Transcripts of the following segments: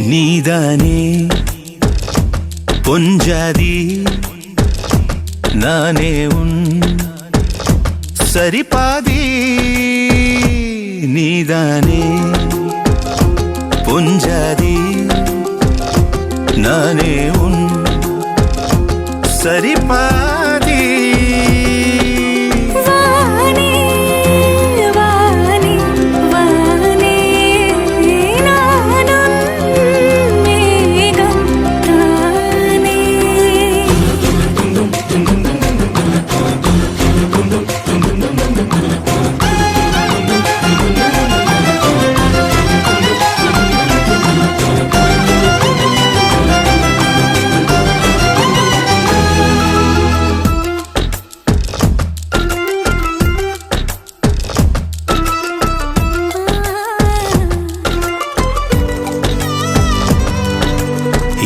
நீதானே பொஞ்சாதி நானே உன் சரிபாதி நீதானே பொஞ்சாதி நானே உன் சரிபாதி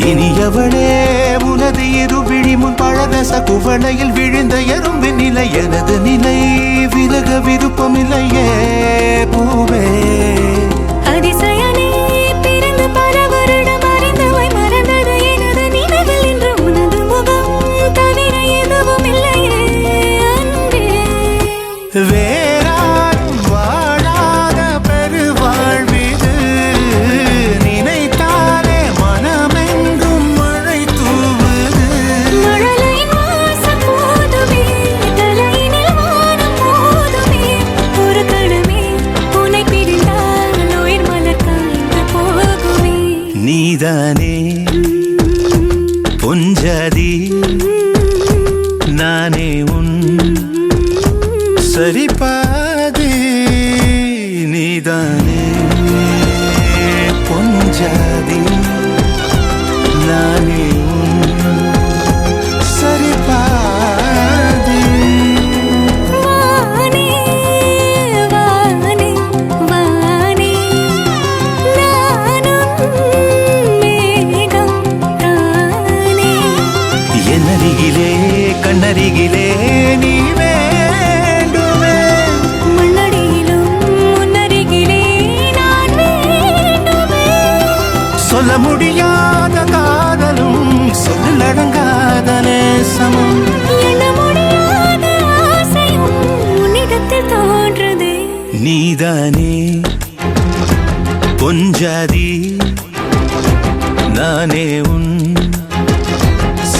இனியவளே உனது இருவிழி முன் பழதச குவளையில் விழுந்த எறும்பின் நிலை எனது நிலை விலக விருப்பமில்லையே பூவே அதிசயனே பிறந்து பல வருடம் அறிந்தவை மறந்தது எனது நினைவில் இன்று உனது முகம் தவிர எதுவும் இல்லையே அன்பே வேறாரும் வாழாத பெருவாழ்விது நினைத்தாலே மனமெங்கும் மழை தூவுது மழலையின் வாசம் போதுமே தலையினில் வானம் போதுமே ஒரு கணமே உன்னை பிரிந்தால் உயிர் மலர் காய்ந்து போகுமே நீதானே பொஞ்சாதி நானே உன் சரிபாதி நீதானே பொஞ்சாதி நானே உன் சரிபாதி வானே வானே வானே நானும் மேகம் தானே என்னருகிலே கண்ணருகிலே நீ வேண்டுமே முன்னடியிலும் முன்னருகிலே நான் வேண்டுமே சொல்ல முடியாத காதலும் சொல்லடங்காத நேசமும் எண்ண முடியாத ஆசையும் உன்னிடத்தில் தோன்றுதே நீதானே பொஞ்சாதி நானே உன்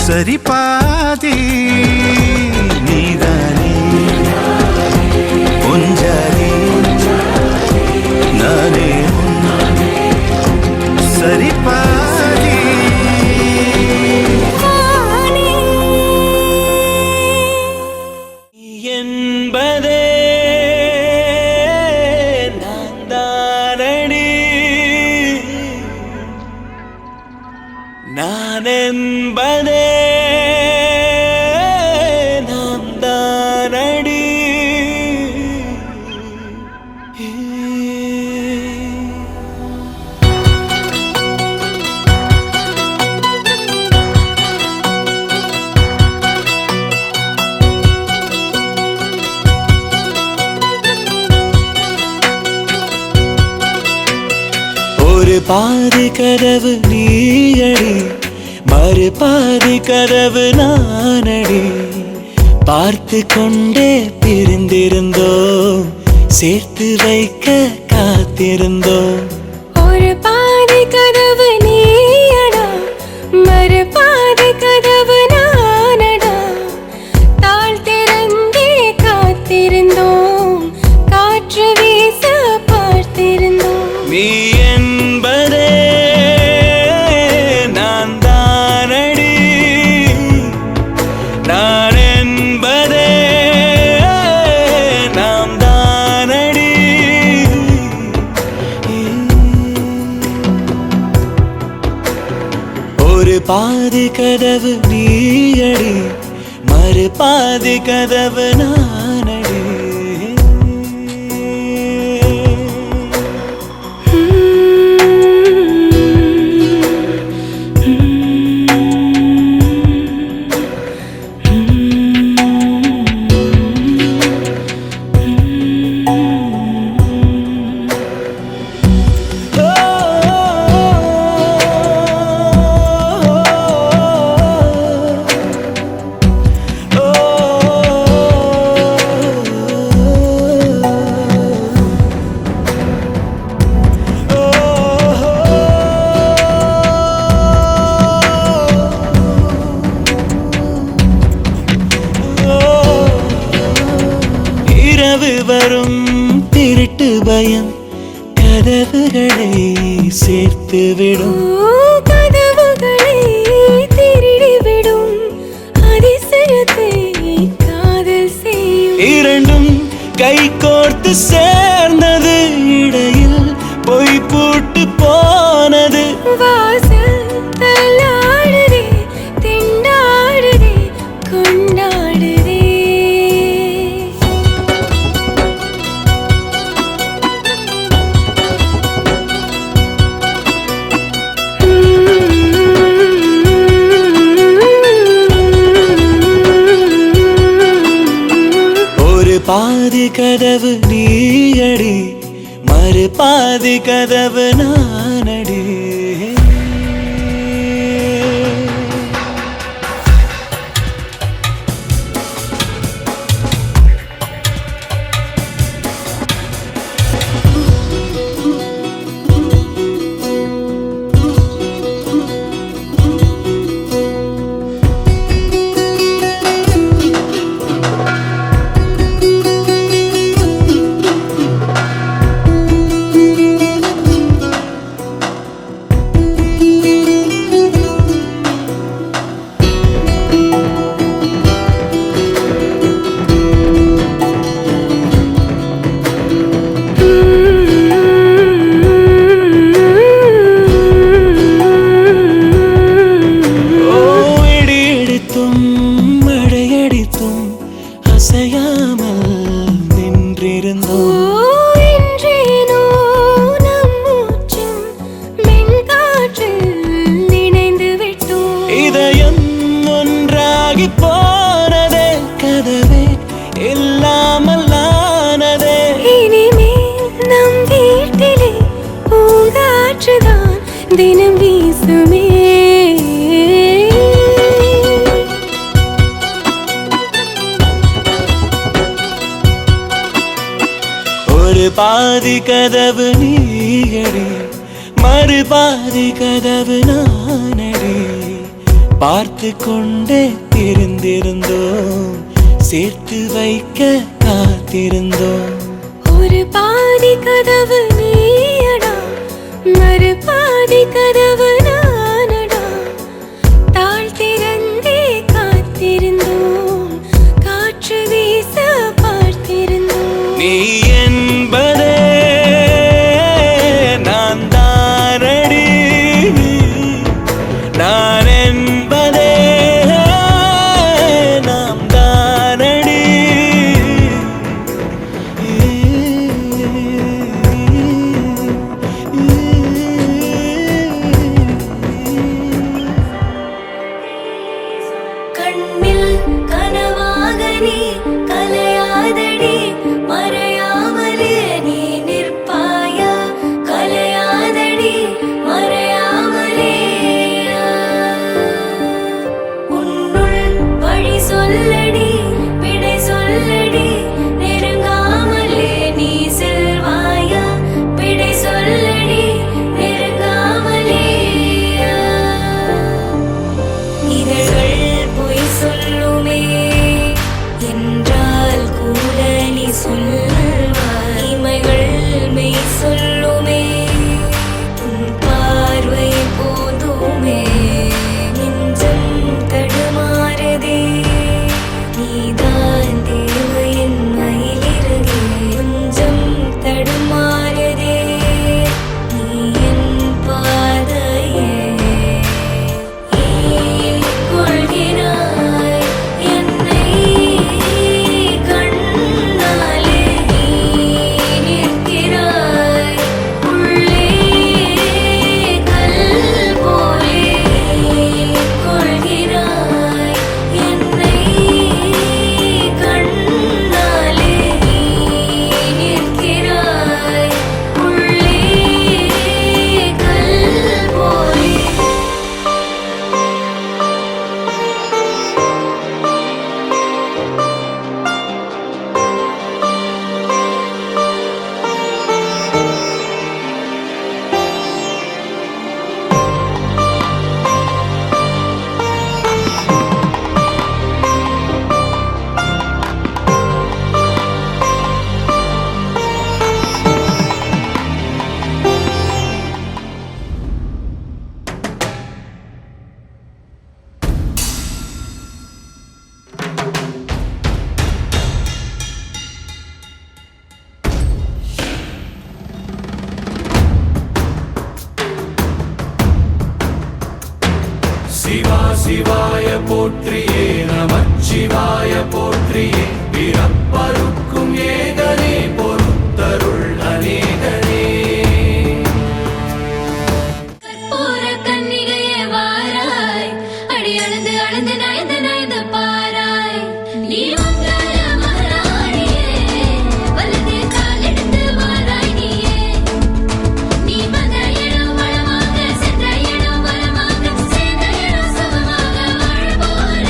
சரிபாதி நீதானே பொஞ்சாதி நானே உன் சரிபாதி வானே என்பதே நான் தானடி நான் என்பதே நாம் தானடி ஒரு பாதி கதவு நீயடி மறு பாதி கதவு நானடி பார்த்து கொண்டே பிரிந்திருந்தோம் சேர்த்து வைக்க காத்திருந்தோம் ஒரு பாதி கதவு நீயடா மறு பாதி கதவு நானடா தாழ் திறந்தே காத்திருந்தோம் காற்று வீச பார்த்திருந்தோம் நீ என்பதே நான் தானடி நான் என்பதே நாம் தானடி ஒரு பாதி கதவு நீயடி மறு பாதி கதவு நானடி வரும் திருட்டு பயம் கதவுகளை சேர்த்துவிடும். கதவுகளை திருடிவிடும் அதிசயத்தை காதல் செய்யும். இரண்டும் கை கோர்த்து சேர்ந்தது, இடையில் பொய் பூட்டு போனது. வாசல் தள்ளாடுதே, திண்டாடுதே, கொண்டாடுதே. ஒரு பாதி கதவு நீயடி, மறு பாதி கதவு நானடி. அசையாமல் நின்றிருந்தோம். என்றேனோ நம் மூச்சும் மென்காற்றில் நினைந்து விட்டோம். இதயம் ஒன்றாகி போனதே, கதவே இல்லாமல் ஆனதே. இனிமேல் நம் வீட்டிலே பூங்காற்றுதான் தினம் வீசுமே. ஒரு பாதி கதவு நீயடி, மறு பாதி கதவு நானடி. பார்த்து கொண்டே இருந்திருந்தோம், சேர்த்து வைக்க காத்திருந்தோம். ஒரு பாதி கதவு நீயடா, மறு பாதி கதவு நானடா. தாழ் திறந்தே காத்திருந்தோம், காற்று வீச பார்த்திருந்தோம். நீ என்பதே நான் தானடி, நான் என்பதே நாம் தானடி. கண்ணில் கனவாக நீ கலையாதடி, மறையா சிவாய போற்றியே நமச்சிவாய போற்றியே பிறப்பருக்கும் ஏகனே பொறுத்தருள் அநேகனே கற்பூர கன்னிகையே வாராய் அடி அளந்து அளந்து நயந்து நயந்து பாராய் நீ மங்கள மகாராணியே வலது கால் எடுத்து வாராய் நீயே நீ வந்த இடம் வளமாக சென்ற இடம் வரமாக சேர்ந்த இடம் சுகமாக வாழ போற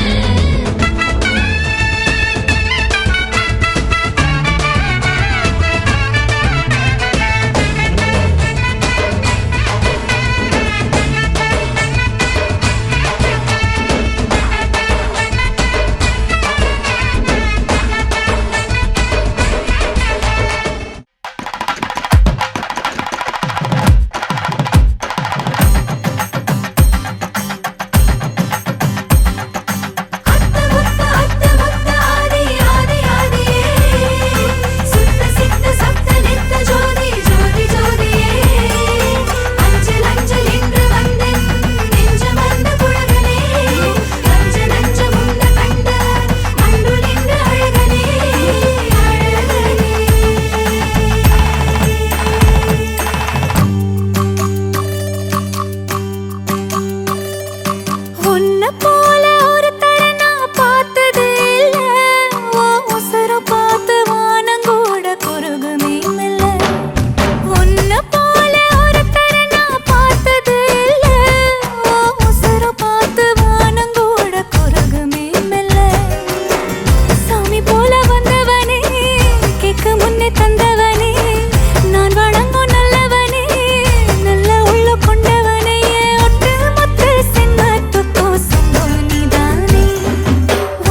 அத்த முத்த ஆதி ஆதி ஆதியே சுத்த சித்த சப்த நித்த ஜோதி ஜோதி ஜோதியே அஞ்சல் அஞ்சல் என்று வந்தேன் நெஞ்சம் வந்த புலகனே நஞ்ச நஞ்ச முன்ன கண்ட மண்டுள் என்று அழகனே உன்னை போல ஒரு தர நான் பார்த்தது இல்ல ஓ உசுர பார்த்து வானங்கூட குறுகுமே மெல்ல உன்னை போல ஒரு தர நான் பார்த்தது இல்ல ஓ உசுர பார்த்து வானங்கூட குறுகுமே மெல்ல சாமி போல வந்தவனே கேட்க முன்னே தந்தவனே நான் வணங்கும் நல்லவனே நல்ல உள்ள கொண்டவனே ஒட்டு மொத்த சென்மத்துக்கோ சொந்தம் நீதானே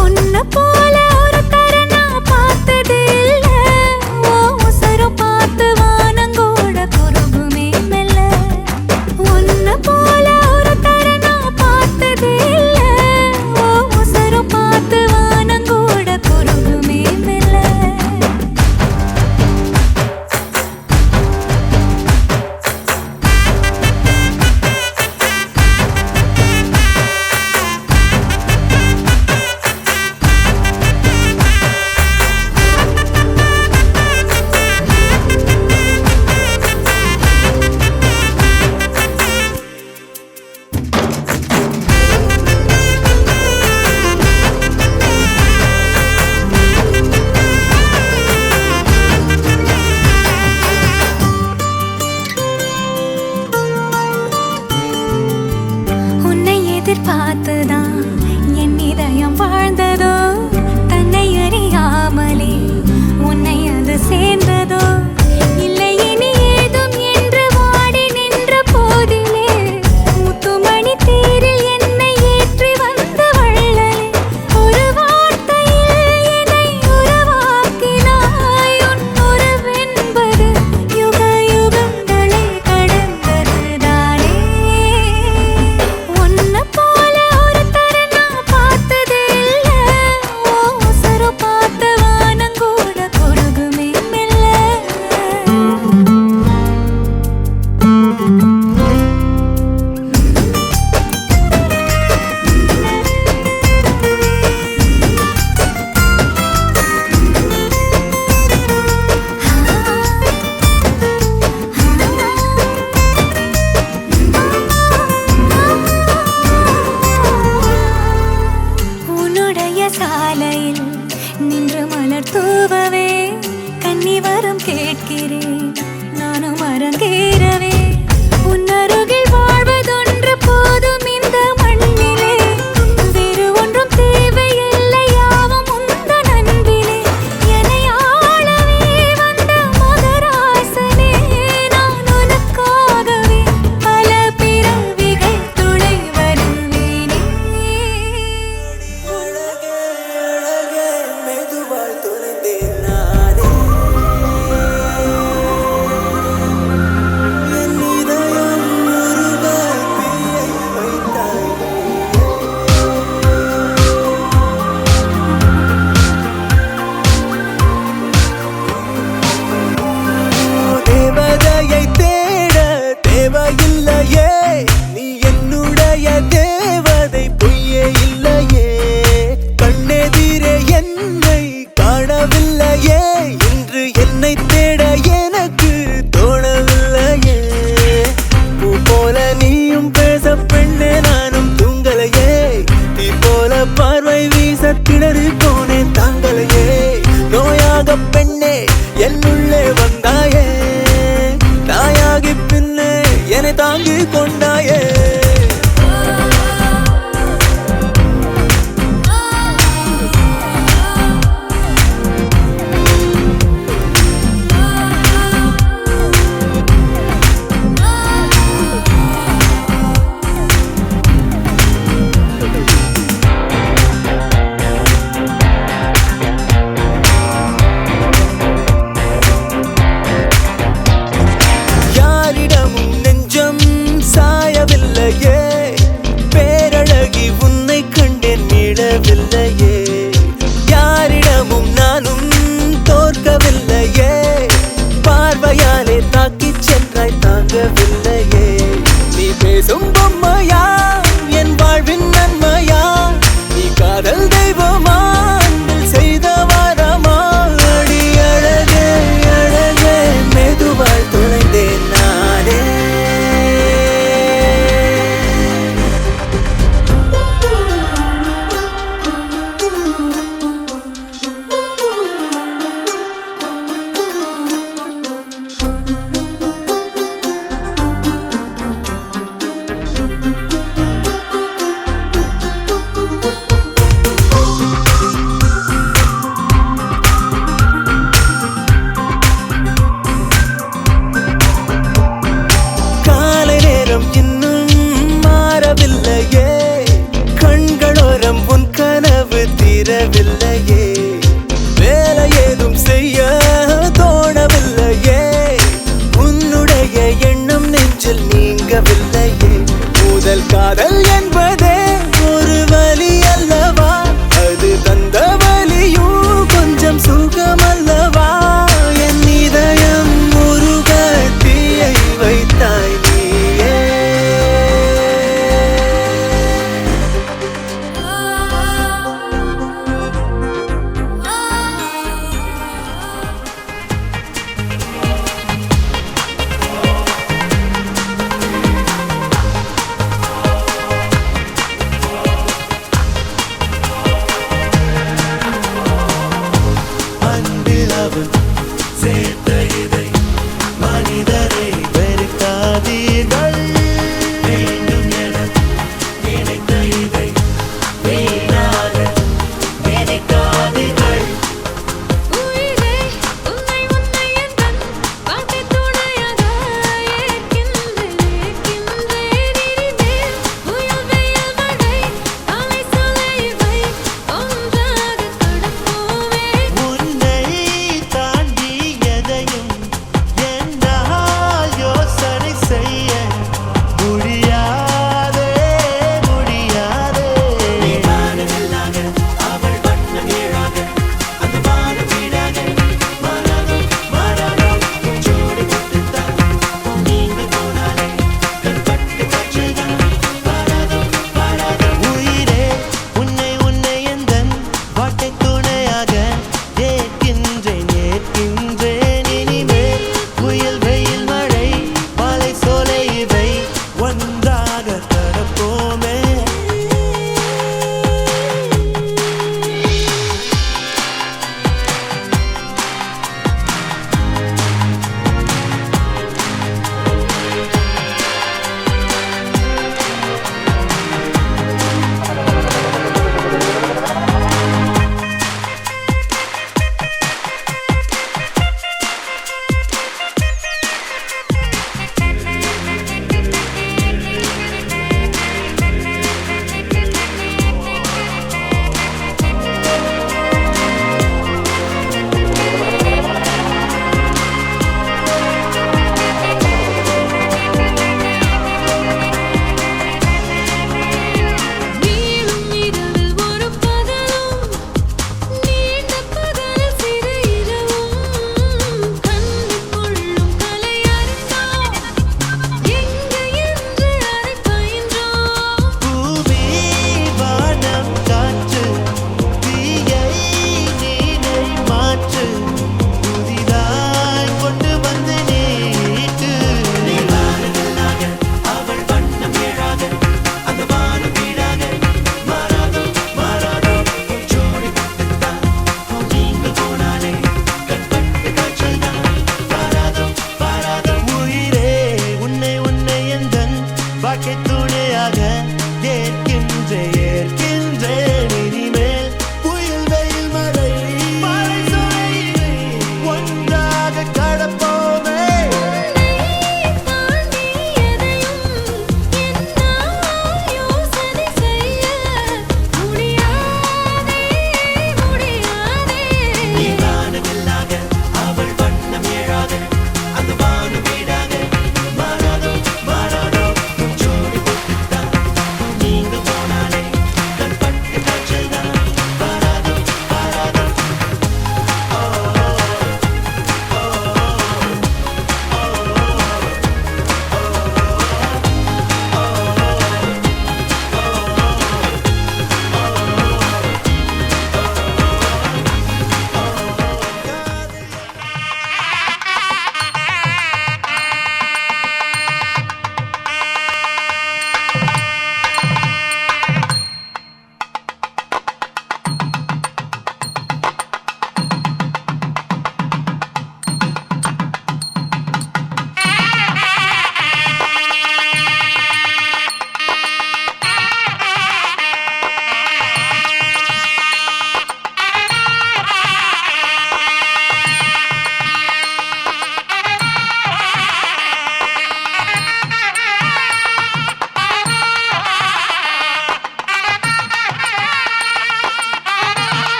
உன்னை போல ஒரு தர நான் பார்த்தது இல்ல ஓ உசுர பார்த்து வானங்கூட குறுகுமே மெல்ல உன்னை போல ஒரு தர நான் பார்த்தது இல்ல ஓ உசுர பார்த்து வானங்கூட குறுகுமே மெல்ல உன்னை எதிர்பார்த்துதான் என் இதயம் வாழ்ந்ததோ தன்னை அறியாமலே உன்னை அது சேர்ந்ததோ இல்லை இனி ஏதும் என்று வாடி நின்ற போதிலே முத்துமணி தேரில் என்னை ஏற்றி வந்த வள்ளலே ஒரு வார்த்தையில் என்னை உருவாக்கினாய் உன் உறவென்பது யுக யுகங்களை கடந்ததுதானே உன்னை போல ஒரு தர நான் பார்த்தது இல்ல ஓ உசுர பார்த்து வானங்கூட குறுகுமே மெல்ல உன்னுடைய சாலையில் நின்று மலர் தூவவே கன்னி வரம் கேட்கிறேன் நானும் அரங்கேறவே உன் அருகில் வாழ்வதொன்று போதும் இந்த மண்ணிலே வேறு ஒன்றும் தேவையில்லை யாவும் உந்தன் அன்பிலே என்னை ஆளவே வந்த மகராசனே நான் உனக்காகவே பல பிறவிகள் துணை வருவேனே அழகே அழகே மெதுவாய் தொலைந்தேன் நானே உள்ளே வந்தாயே தாயாகி பின்னே என்னை தாங்கி கொண்டாயே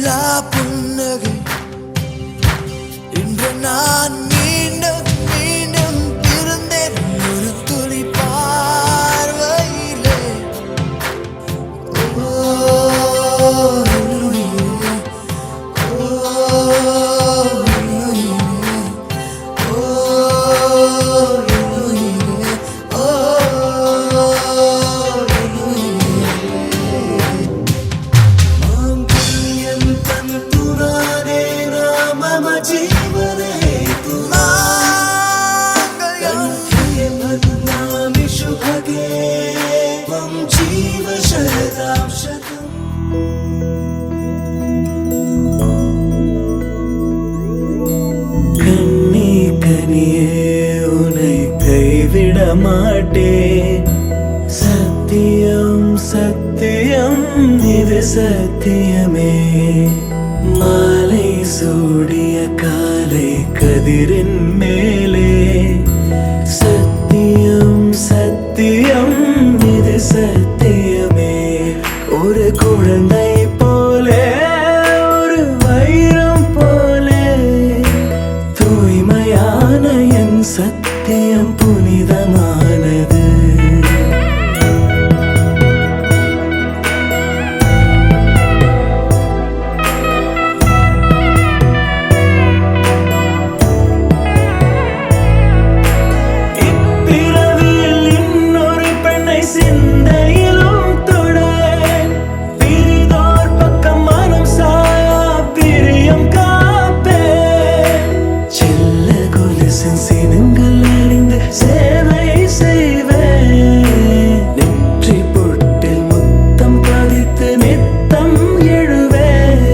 நிலா புன்னகை இன்று நான் மீண்டும் மீண்டும் பிறந்தேன் ஒரு துளி பார்வையிலே ஓ என்னுயிரே, ஓ என்னுயிரே, ஓ என்னுயிரே, ஓ मांगल्यं तन्तुराने नाम मम जीवने मांगल्यं बध्नामि शुभगे त्वं जीव शरदां शतम् கண்ணே கனியே உன்னை கைவிட மாட்டேன் சத்தியம் சத்தியம் இது சத்தியமே மாலை சூடிய காலை கதிரின் மேலே சத்தியம் சத்தியம் இது சத்தியமே ஒரு குழந்தை போலே ஒரு வைரம் போலே தூய்மையான என் சத்தியம் புனிதமானது இப்பிறவியில் இன்னொரு பெண்ணை சிந்தையிலும் தொட பிரிதோர் பக்கம் மனம் சாயா பிரியம் காப்பேன் செல்ல கொலுசின் சினங்கள் அறிந்து சேவை செய்வேன் நெற்றி பொட்டில் முத்தம் பதித்து நித்தம் எழுவேன்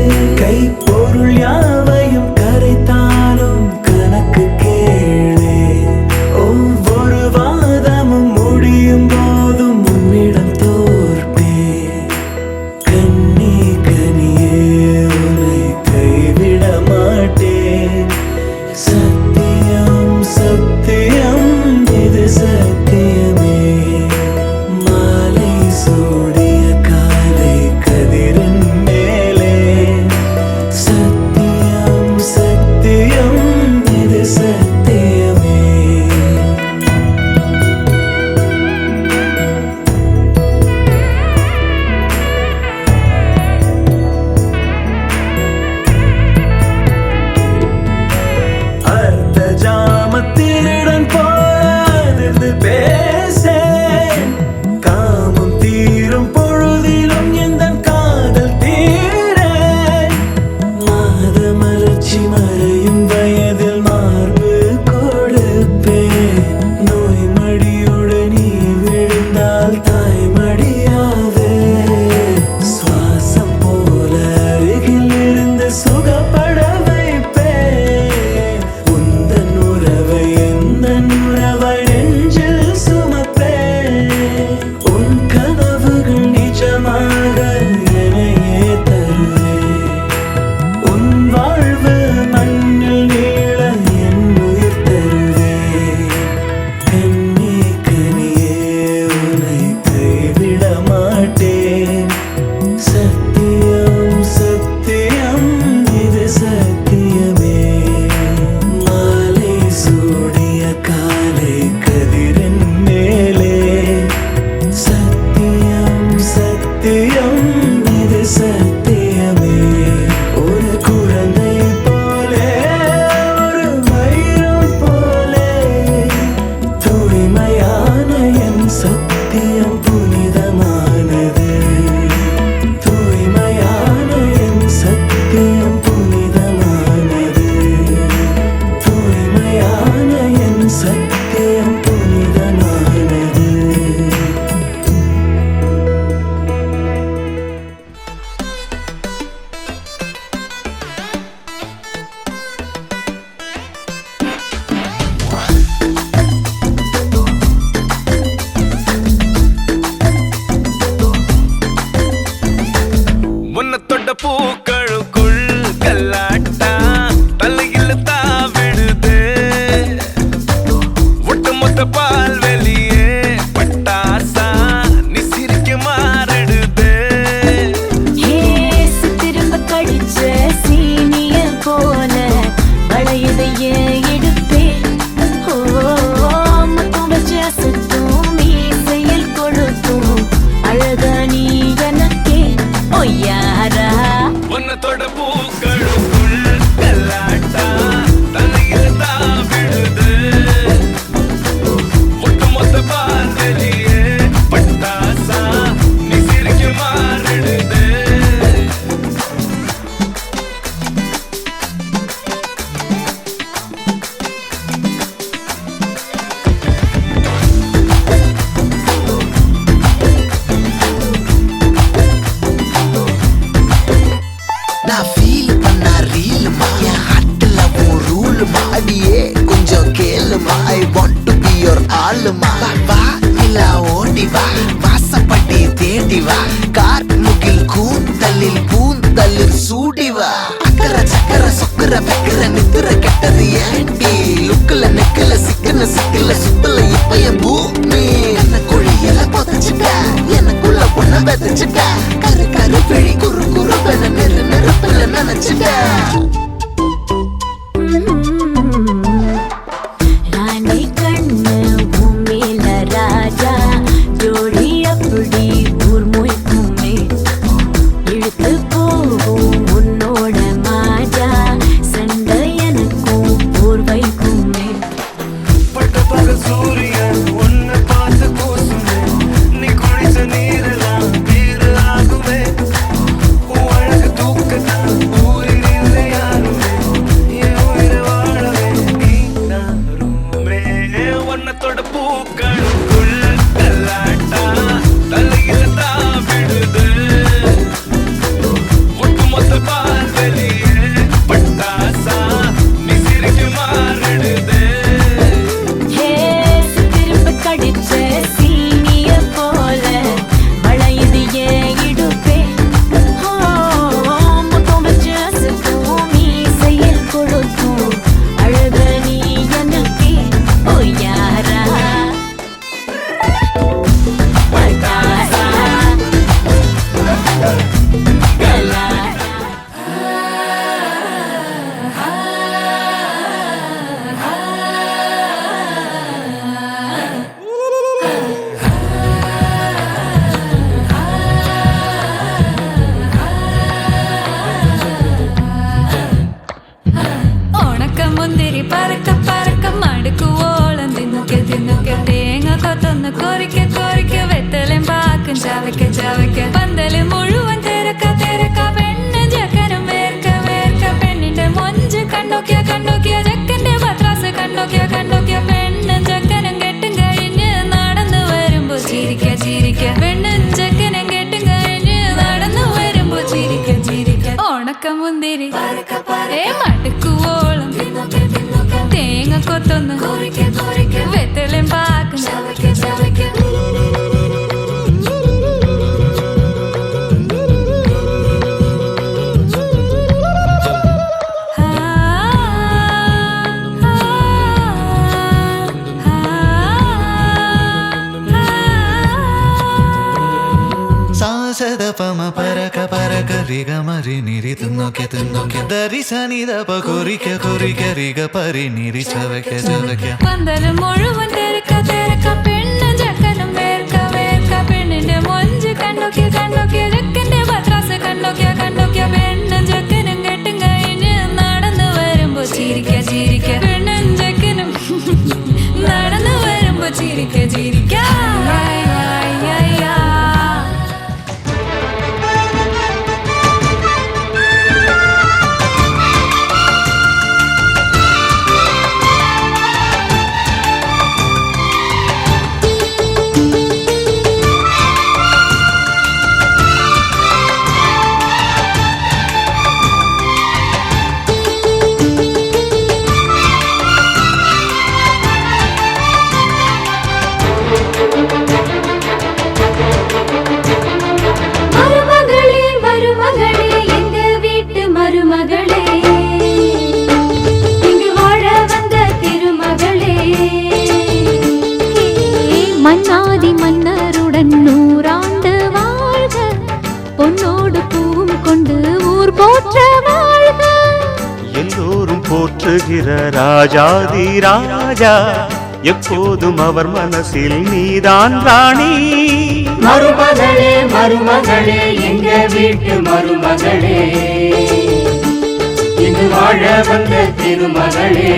கைப்பொருள் யாவையும் கரைத்தாலும் கணக்கு கேளே ஒவ்வொரு வாதமும் முடியும் போதும் உன்னிடம் தோற்பேன் கண்ணே கனியே உன்னை கைவிட மாட்டேன் சத்தியம் சத்தியம் இது சத்தியமே மாலை சூடிய காலை கதிரின் மேலே சத்தியம் சத்தியம் இது சத்தியமே அர்த்த ஜாமத்திருடன் போதிர்ந்து பேசேன் காமம் தீரும் பொழுதிலும் எந்தன் காதல் தீரேன் மாத மலர்ச்சி மறையும் வயதில் மார்பு கொடுப்பேன் நோய் மடியோடு நீ விழுந்தால் தாய் மடியாவே சுவாசம் போல அருகில் இருந்து சுகப்பட வைப்பேன் உந்தன் உறவை எந்தன் உறவை நெஞ்சில் சுமப்பேன் உன் கனவுகள் நிஜமாக என்னையே தருவேன் உன் வாழ்வு மண்ணில் நீள என் உயிர் தருவேன் கண்ணே கனியே உன்னை கைவிட மாட்டேன் சத்தியம் சத்தியம் இது சத்தியமே மாலை சூடிய காலை கதிரின் மேலே சத்தியம் சத்தியம் இது சத்தியமே ஒரு குழந்தை போலே ஒரு வைரம் போலே தூய்மையான என் சத்தியம் புனிதமானது தூய்மையான என் சத்தியம் புனிதமானது தூய்மையான என் சத்தியம் புனிதமானது உன்னை தொட்ட பூக்களுக்குள் கல்லாட்டா தலையில் தாவிடுது ஒட்டுமொத்த பால் வெளியே பட்டாசா நீ சிரிக்க மாறிடுது திரும்ப கடிச்ச நான் ஃபீல் பண்ணா ரீலுமா என் ஹார்ட்ல உன் ரூலுமா அடியே கொஞ்சம் கேளுமா I want to be your ஆளுமா வா நிலா ஓடி வா வாசப்பட்டி தேடி வா கார் முகில் கூந்தலில் பூந்தலில் சூடி வா அக்கற சக்கர சொக்கர வைக்கிற நிக்கிற கெட்டது ஏண்டி லுக்குல நெக்கல சிக்கன சிக்கல சுத்தல இப்ப என் பூமி என்ன குழியில புதைச்சிட்ட எனக்குள்ள பொண்ண விதைச்சிட்ட கரு கரு பிழி குறு குறு பெண்ண நெரு நெருப்பில நினைச்சிட்ட ராணி கண்ணு பூமியில ராஜா ஜோடி அப்படி ஊர் மொய்க்குமே இழுத்து போகும் உன்னோட மாஜா சண்டை எனக்கும் ஊர் வைக்குமே பட்ட பகல் சூரியன் உன்னை பார்த்து கூசுமே நீ குளிச்ச நீரெல்லாம் தீர ஆகுமே உன் அழகு தூக்கத்தான் ஊரில் இல்லை யாருமே என் உயிரை வாழவே நீ நாருமே வண்ணத்தோட பூக்களுக்குள் கல்லாட்டா தலையில தான் விடுது ஒட்டுமொத்த பால் வெளியே பட்டாசா நீ சிரிக்கு மாறிடுது திரும்ப கடிச்ச சீனிய போல வளையுது ஏன் இடுப்பே முத்தம் வச்சு அசத்தும் மீசையில் கொடுத்தும் அழக நீ எனக்கே ஓ யாரா பட்டாசா கலாரா ഉണക്ക മുന്തിരി പറക്ക പറക്ക മടുക്കു ഓളം തിന്നുക്കെ തിന്നുക്കെ തേങ്ങ കൊത്തൊന്ന് കൊറിക്ക കൊറിക്ക വെത്തലും പാക്കും ചവയ്ക്ക ചവയ്ക്ക പന്തല് മുഴുവൻ തിരക്ക തിരക്ക പെണ്ണ് ജക്കനും വേർക്ക വേർക്ക പെണ്ണിന്റെ മൊഞ്ച് കണ്ടോക്കിയ കണ്ടോക്കിയ ജക്കന്റെ പത്രാസ് കണ്ടോക്കിയ കണ്ടോക്കിയ പെണ്ണും ജക്കനും കെട്ടും കഴിഞ്ഞ് നടന്നു വരുമ്പോ ചിരിക്ക ചിരിക്ക പെണ്ണും ജക്കനും കെട്ടും കഴിഞ്ഞ് നടന്നു വരുമ്പോ ചിരിക്ക ചിരിക്ക ഉണക്ക മുന്തിരി ഏ മടുക്കുവോളം തേങ്ങ കൊത്തൊന്ന് വെത്തലും പാക്കും ಸಾಸದ ಪಮ ಪರಕ ಪರಕ ರಿಗ ಮರಿ ನಿರಿ ತುನ್ನೋಕೆ ತುನ್ನೋಕೆ ದರಿ ಸನಿದ ಪ ಕೊರಿಕೆ ಕೊರಿಕೆ ರಿಗ ಪರಿ ನಿರಿ ಚವಕೆ ಚವಕೆ പന്തല് മുഴുവൻ തിരക്ക തിരക്ക പെണ്ണ് ജക്കനും വേർക്ക വേർക്ക പെണ്ണിന്റെ മൊഞ്ച് കണ്ടോക്കിയ കണ്ടോക്കിയ ജക്കന്റെ പത്രാസ് കണ്ടോക്കിയ കണ്ടോക്കിയ പെണ്ണും ജക്കനും കെട്ടും കഴിഞ്ഞ് നടന്നു വരുമ്പോ ചിരിക്ക ചിരിക്ക പെണ്ണും ജക്കനും നടന്നു വരുമ്പോ ചിരിക്ക ചിരിക്ക மன்னாதி மன்னருடன் நூறாண்டு வாழ்க பொன்னோடு பூவும் கொண்டு ஊர் போற்ற வாழ்க எல்லோரும் போற்றுகிற ராஜாதி ராஜா எப்போதும் அவர் மனசில் நீதான் ராணி மருமகளே மருமகளே எங்க வீட்டு மருமகளே இங்கு வாழ வந்த திருமகளே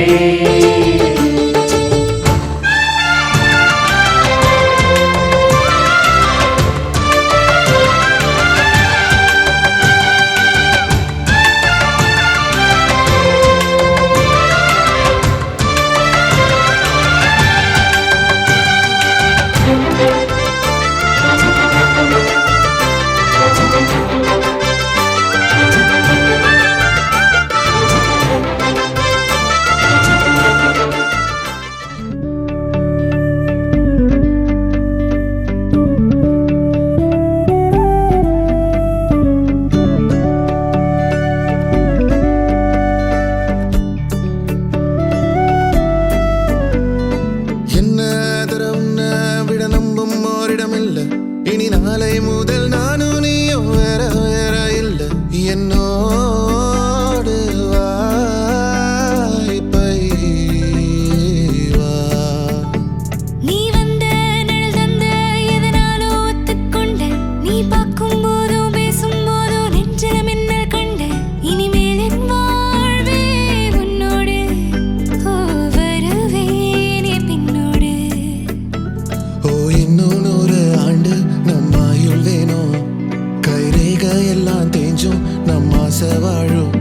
வாழும்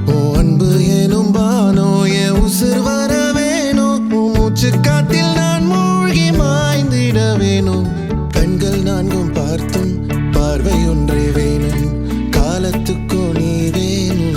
ஓ அன்பு எனும் பானோ என் உசுர் வர வேணும் உன் மூச்சு காத்தில் நான் மூழ்கி மாய்ந்திட வேணும் கண்கள் நான்கும் பார்த்தும் பார்வை ஒன்றே வேணும் காலத்துக்கோ நீ வேணும்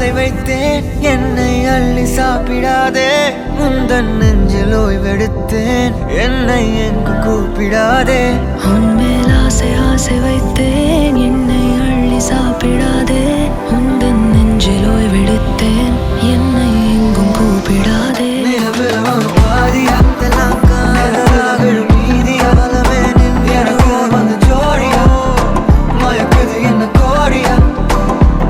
ஆசை வைத்தேன் என்னை அள்ளி சாப்பிடாதே முந்தன் நெஞ்சில் ஓய்வெடுத்தேன் என்னை எங்கு கூப்பிடாதே உன்மேல் ஆசை ஆசை வைத்தேன் என்னை அள்ளி சாப்பிடாதே உந்தன் நெஞ்சில் ஓய்வெடுத்தேன் என்னை எங்கும் கூப்பிடாதே நிலவில் ஒரு பாதியாத்தெல்லாம் காதலாகும் மீதியாலமே நின்று வந்து ஜோடியா மயக்குது என்ன கோடியா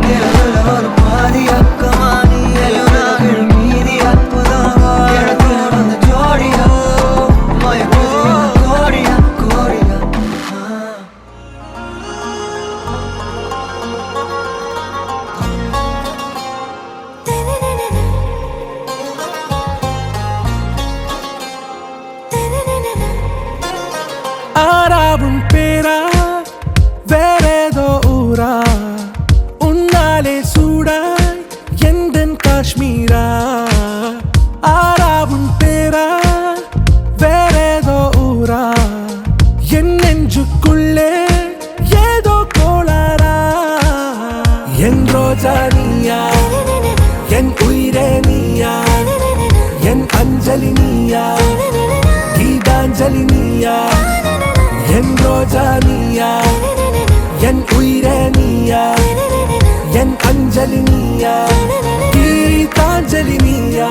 நிலவில் ஒரு பாதியாக்கமா நீ எலுனாகும் மீதியாப்பதாக எனக்கு வந்து ஜோடியா மயக்குது என்ன கோடியா கோடியா ஆறாவும் பேரா வேறேதோ ஊரா உன்னாலே சூடாய் எந்தன் காஷ்மீரா ஆறாவும் பேரா வேறேதோ ஊரா என் நெஞ்சுக்குள்ளே ஏதோ கோளாரா என் ரோஜா நீயா என் உயிரே நீயா என் அஞ்சலி நீயா கீதாஞ்சலி நீயா என் ரோஜா நீயா என் உயிரே நீயா என் அஞ்சலி நீயா கீதாஞ்சலி நீயா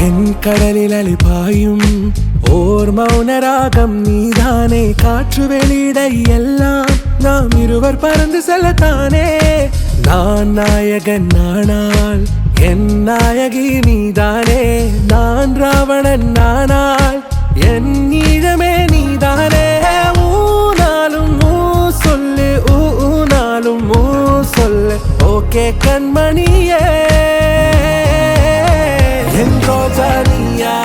என் கடலில் அலிபாயும் ஓர் மௌனராகம் நீதானே காற்று வெளியிட எல்லாம் நாம் இருவர் பறந்து செல்லத்தானே நான் நாயகன் நானால் என் நாயகி நீதானே நான் ராவணன் நானால் என் ஈழமே நீதானே ஊனாலும் ஊ சொல்லு ஊனாலும் ஊ சொல்லு ஓகே கண்மணியே என் ரோஜா நீயா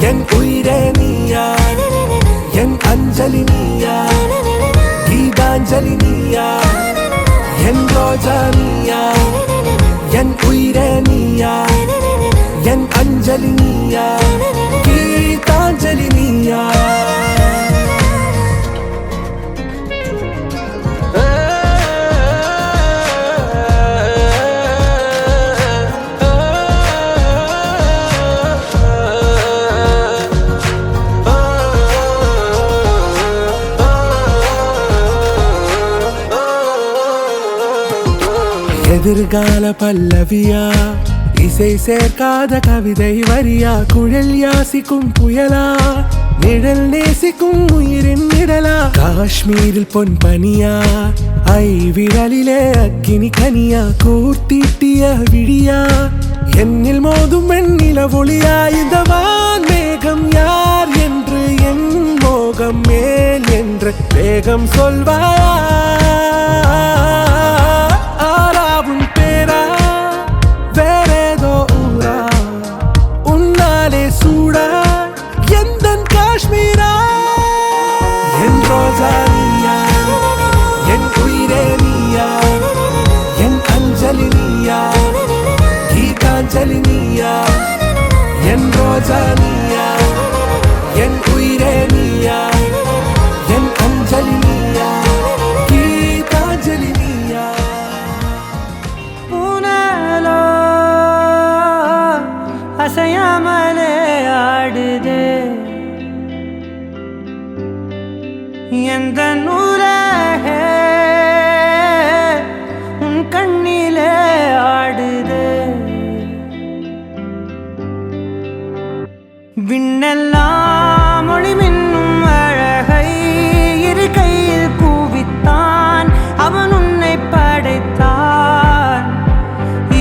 என் உயிரே நீயா என் அஞ்சலி நீயா கீதாஞ்சலி நீயா என் ரோஜா நீயா என் உயிரே நீயா என் அஞ்சலி நீயா கீதாஞ்சலி நீயா எதிர்கால பல்லவியா இசை சேர்க்காத கவிதை வரியா குழல் யாசிக்கும் புயலா நிழல் நேசிக்கும் உயிரின் நிழலா காஷ்மீரில் பொன் பனியா ஐ விரலிலே அக்கினி கனியா கூர்த்தீட்டிய விழியா என்னில் மோதும் வெண்ணில ஒளியா இந்த வான் மேகம் யார் என்று என் மோகம் மேல் என்று வேகம் சொல்வாயா ஆறாவும் பேரா வேறேதோ ஊரா உன்னாலே சூடா எந்தன் காஷ்மீரா என் ரோஜா நீயா என் உயிரே நீயா என் அஞ்சலி நீயா கீதாஞ்சலி நீயா என் ரோஜா நீயா என் உயிரே நீயா என் அஞ்சலி நீயா கீதாஞ்சலி நீயா அசையாமலே ஆடுதே எந்த நூலகே உன் கண்ணிலே ஆடுதே விண்ணெல்லாம் மொழி மின்னும் அழகை இரு கையில் கூவித்தான் அவன் உன்னை படைத்தான்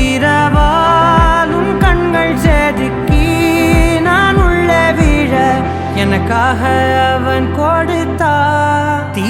இரவாலும் கண்கள் செதுக்கி நான் உள்ள விழ எனக்காக அவன் கொடுத்தான் தீ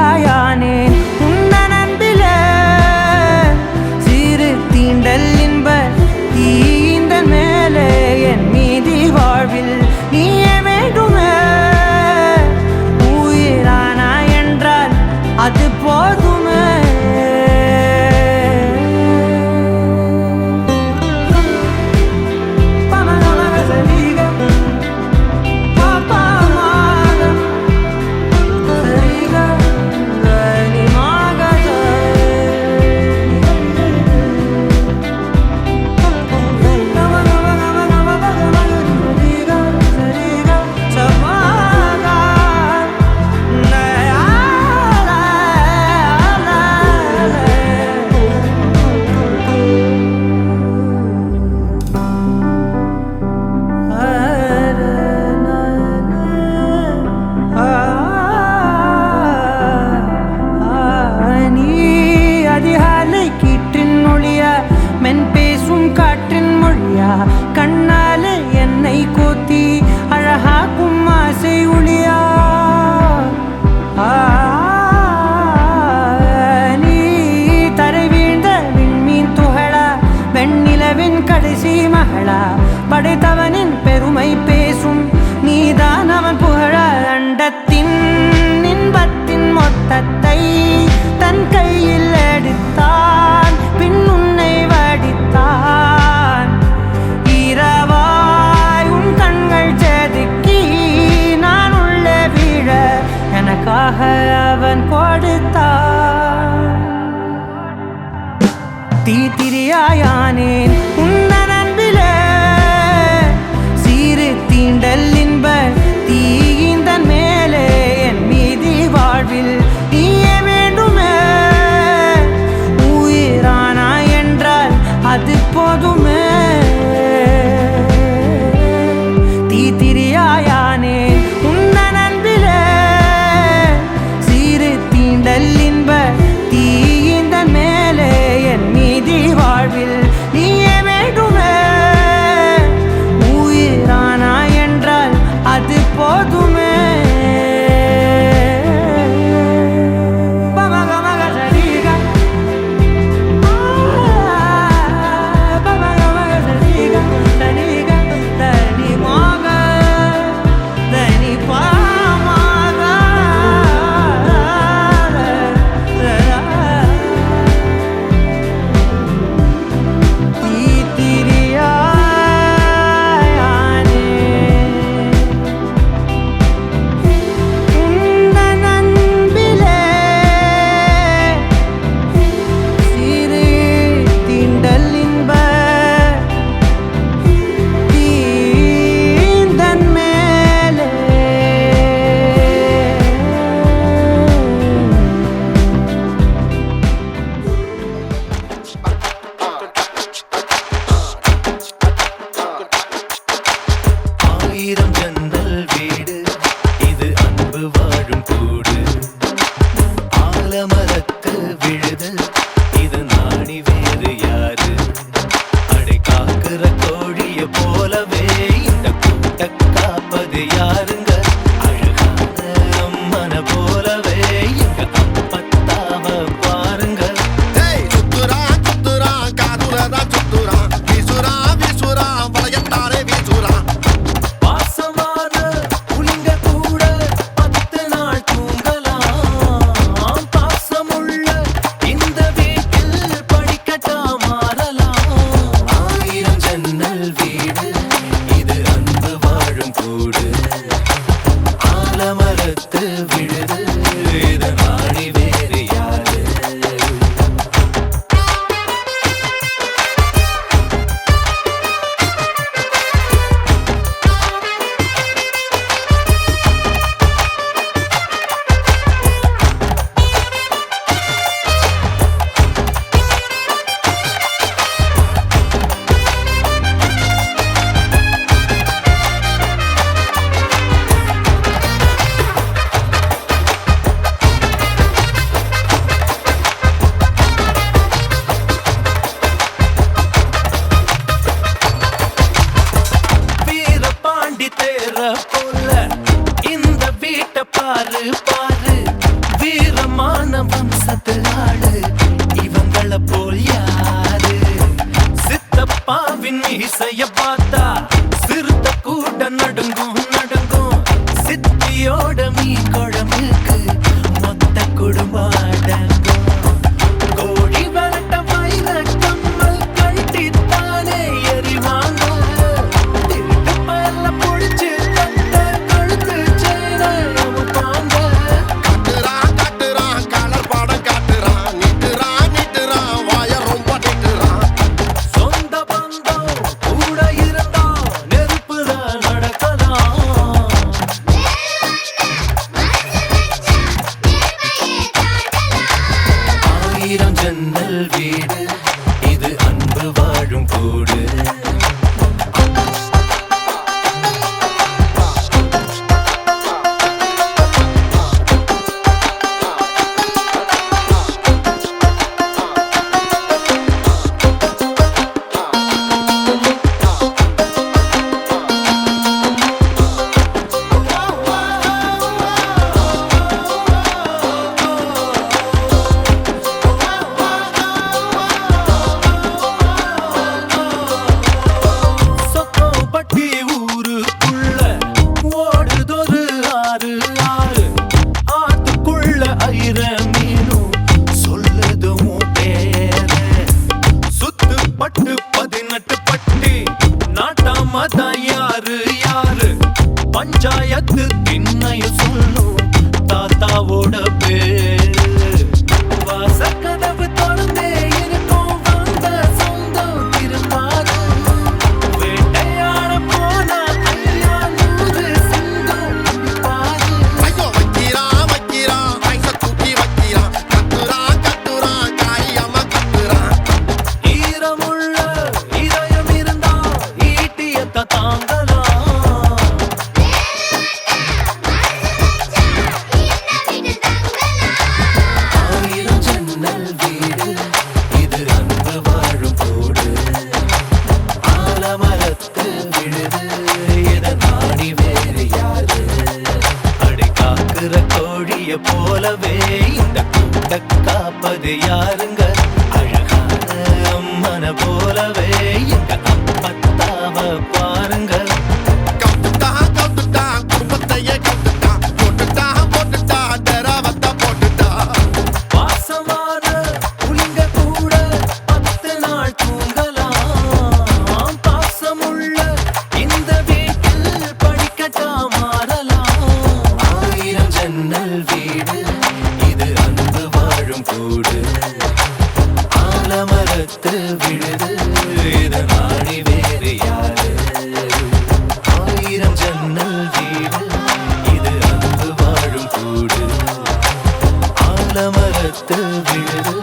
தீத்திரியாயானேன் உந்தன் அன்பிலே சிறு தீண்டல் இன்ப தீந்தன் மேலே என் மீதி வாழ்வில் நீயே வேண்டுமே உயிரானா என்றால் அது போதுமே கண்ணாலே என்னை கோத்தி அழகாக்கும் ஆசை ஒளியா நீ தரை வீழ்ந்த விண்மீன் துகளா வெண்ணிலவின் கடைசி மகளா படைத்தவனின் பெருமை பேசும் நீதான் அவன் புகழ அண்டத்தின் இன்பத்தின் மொத்தத்தை தன் கையில் எடுத்தான் பின் உன்னை வடித்தான் இரவாய் உன் கண்கள் செதுக்கி நான் உள்ளே விழ எனக்காக அவன் கொடுத்தான் தீத்திரியாயானேன் உந்தன் அன்பிலே சிறு தீண்டல் இன்ப தீந்தன் மேலே என் மீதி வாழ்வில் நீயே வேண்டுமே உயிரானா என்றால் அது போதுமே தீத்திரியாயானேன் உந்தன் அன்பிலே சிறு தீண்டல் இன்ப தீந்தன் மேலே என் மீதி வாழ்வில் நீயே வேண்டுமே உயிரானா என்றால் அது போதுமே போல இந்த வீட்டை பாரு பாரு வீரம் வம்சத்து ஆளு இவங்கள போல் யாரு சித்தப்பாவின் இசைய பார்த்தா சிறுத்த கூட நடுங்கும் நடுங்கும் சித்தியோட மீன் குழம்புக்கு மொத்த குடும்பம் அடங்கும் கோழி வரட்ட வயிற கம்மல் கட்டித்தானே எறிவாங்க திருட்டு பல்ல புடிச்சு தட்ட கழுத்து செய்த அமுப்பாங்க காட்டுறான் காட்டுறான் கலர் பாடம் காட்டுறான் நிட்டுறான் நிட்டுறான் வாய ரொம்ப நிட்டுறான் சொந்த பந்தம் கூட இருந்தா நெருப்புதான் நடக்கலாம் ஆயிரம் ஜன்னல் வீடு இது அன்பு வாழும் கூடு சொக்கம்பட்டி ஊருக்குள்ள ஓடுதொரு ஆறு ஆறு ஆத்துக்குள்ள ஐர மீனும் சொல்லுதும் பேர சுத்துப்பட்டு 18 பட்டி நாட்டாமதான் யாரு யாரு பஞ்சாயத்து திண்ணையும் சொல்லும் தாத்தாவோட பேரு வாசக்கதவு திறந்தே இருக்கும் வந்த சொந்தம் திரும்பாது வேட்டையாட போனா ஐயா 100 சிங்கம் பாரு ஐயோ வைக்கிறான் வைக்கிறான் ஐச தூக்கி வைக்கிறான் கட்டுறான் கட்டுறான் காரியமா கட்டுறான் ஈரமுள்ள இதயம் இருந்தா ஈட்டியத்த தாங்கலாம் ஆயிரம் ஜன்னல் வீடு இது அன்பு வாழும் கூடு ஆலமரத்து விழுது என நாடி வேறு யாரு அடை காக்குற கோழிய போலவே இந்த கூட்ட காப்பது யாருங்க அழகான அம்மன போலவே எங்க அப்பத்தாவ பாருங்க கவுத்துட்டான் கவுத்துட்டான் குடும்பத்தையே கவுத்துட்டான் போட்டுட்டான் போட்டுட்டான் தெரவத்த போட்டுட்டான் வாசமான புலிங்க கூட 10 நாள் தூங்கலாம் பாசமுள்ள இந்த வீட்டில் படிக்கட்டா மாறலாம் ஆயிரம் ஜன்னல் வீடு இது அன்பு வாழும் கூடு ஆலமரத்து விழுது இத நாடி வேறு யாரு ஆயிரம் ஜன்னல் வீடு இது அன்பு வாழும் கூடு ఆలమరత్తు విడుదు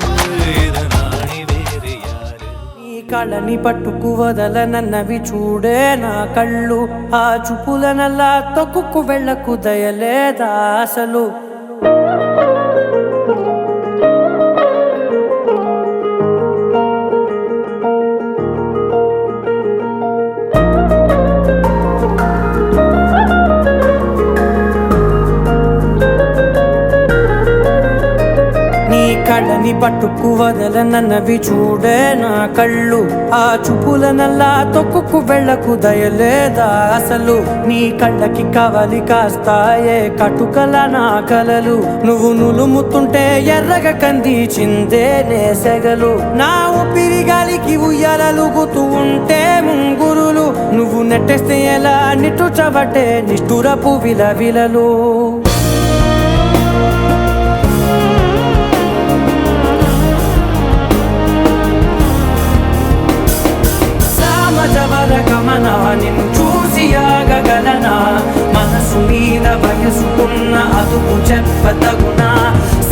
ఇదనాని వేరే యారు నీ కళని పట్టుకు వదలనన్నవి చూడే నా కళ్ళు ఆ చూపులనల్లా తొక్కుకు వెళ్ళకు దయలేదా అసలు నీ కళ్ళని పట్టుకు వదలనన్నవి చూడే నా కళ్ళు ఆ చూపులనల్లా తొక్కుకు వెళ్ళకు దయలేదా అసలు నీ కళ్ళకి కవలి కాస్తాయే కటుకల నా కలలు నువ్వు నులుముతుంటే ఎర్రగ కందిచిందే నేసెగలు నా ఊపిరి గాలికి ఉయ్యాలలుగుతూ ఉంటే ముంగురులు నువ్వు నెట్టేస్తే ఎలా నిట్టుచబట్టే నిష్ఠురపు విలవిలలు సామజవర గమన నిన్ను చూసి ఆగగలనా మనసు మీద వయసుకున్న అదుపు చెప్పతగునా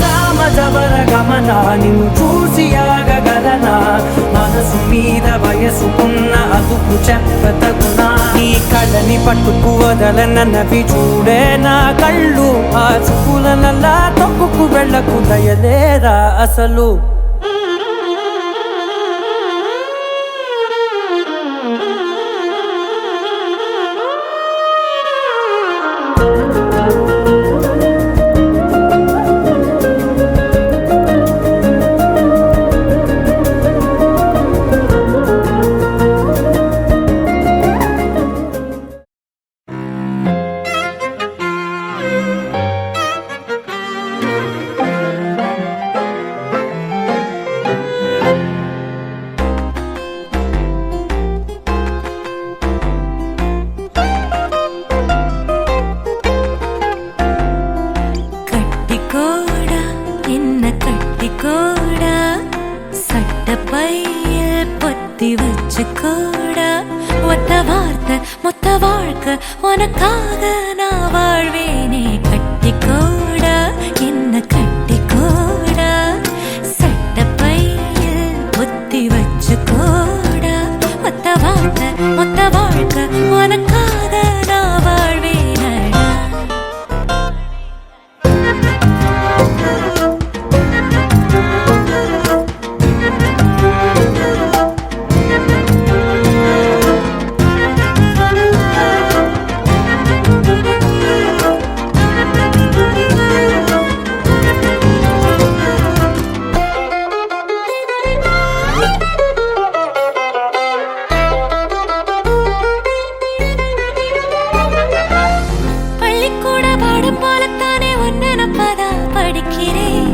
సామజవర గమన నిన్ను చూసి ఆగగలనా మనసు మీద వయసుకున్న అదుపు చెప్పతగునా నీ కళ్ళని పట్టుకు వదలనన్నవి చూడే నా కళ్ళు ఆ చూపులనల్లా తొక్కుకు వెళ్ళకు దయలేరా అసలు ஒத்தி வச்சு கூட ஒத்த வார்த்தை மொத்த வாழ்க்கை உனக்காக நான் வாழ்வேனே கட்டி கூட என்ன கட்டி கூட சட்ட பையில் ஒத்தி வச்சு கூட ஒத்த வார்த்தை மொத்த வாழ்க்கை உனக்காக நான் வாழ்வேனடா. பள்ளிக்கூட பாடம் போலத்தானே ஒன்னு நப்பதா படிக்கிறேன்.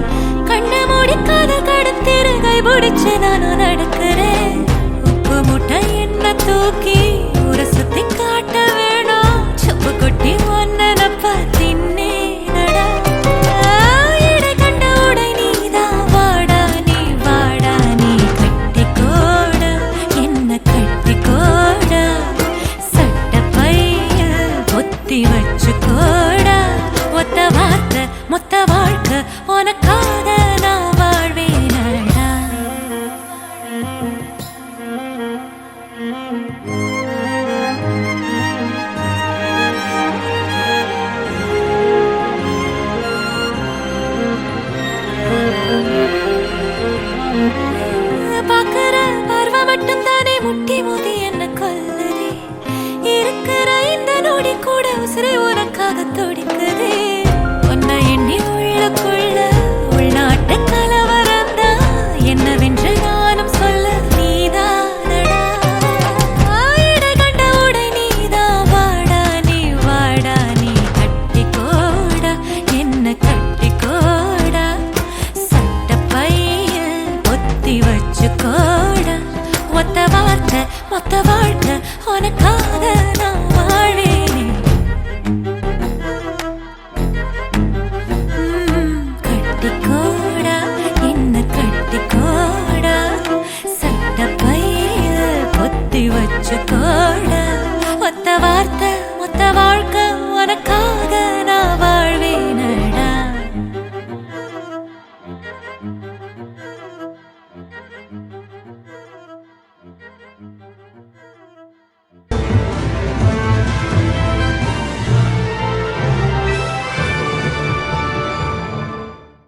கண்ணை மூடி காதல் கடத்திரு கை பிடிச்சு நானும் நடக்கிறேன். உப்பு முட்டை என்ன தூக்கி